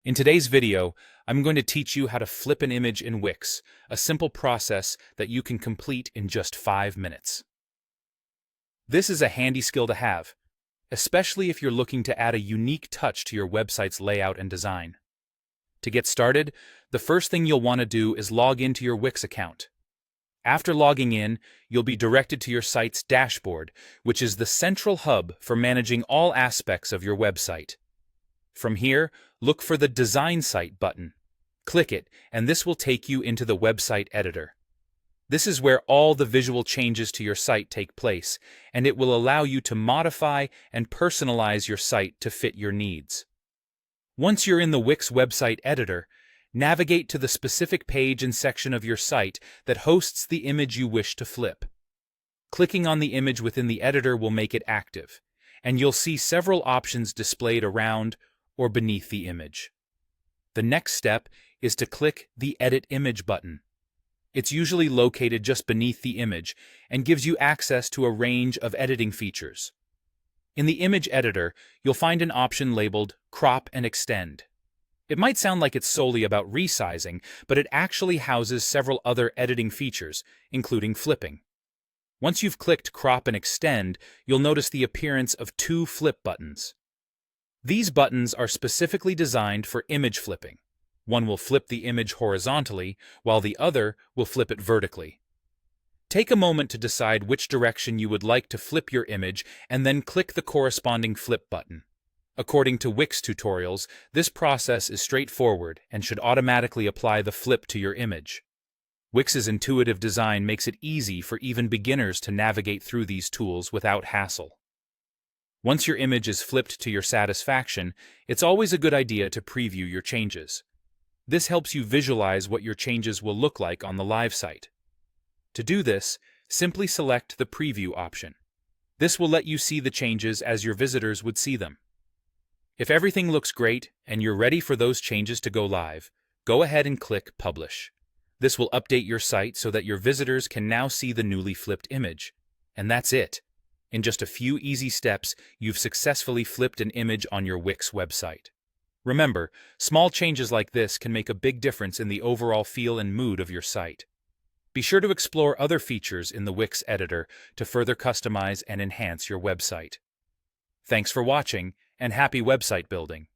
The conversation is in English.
In today's video, I'm going to teach you how to flip an image in Wix, a simple process that you can complete in just 5 minutes. This is a handy skill to have, especially if you're looking to add a unique touch to your website's layout and design. To get started, the first thing you'll want to do is log into your Wix account. After logging in, you'll be directed to your site's dashboard, which is the central hub for managing all aspects of your website. From here, look for the Design Site button. Click it, and this will take you into the website editor. This is where all the visual changes to your site take place, and it will allow you to modify and personalize your site to fit your needs. Once you're in the Wix website editor, navigate to the specific page and section of your site that hosts the image you wish to flip. Clicking on the image within the editor will make it active, and you'll see several options displayed around or beneath the image. The next step is to click the Edit Image button. It's usually located just beneath the image and gives you access to a range of editing features. In the image editor, you'll find an option labeled Crop and Extend. It might sound like it's solely about resizing, but it actually houses several other editing features, including flipping. Once you've clicked Crop and Extend, you'll notice the appearance of 2 flip buttons. These buttons are specifically designed for image flipping. One will flip the image horizontally, while the other will flip it vertically. Take a moment to decide which direction you would like to flip your image and then click the corresponding flip button. According to Wix tutorials, this process is straightforward and should automatically apply the flip to your image. Wix's intuitive design makes it easy for even beginners to navigate through these tools without hassle. Once your image is flipped to your satisfaction, it's always a good idea to preview your changes. This helps you visualize what your changes will look like on the live site. To do this, simply select the Preview option. This will let you see the changes as your visitors would see them. If everything looks great and you're ready for those changes to go live, go ahead and click Publish. This will update your site so that your visitors can now see the newly flipped image. And that's it. In just a few easy steps, you've successfully flipped an image on your Wix website. Remember, small changes like this can make a big difference in the overall feel and mood of your site. Be sure to explore other features in the Wix editor to further customize and enhance your website. Thanks for watching, and happy website building!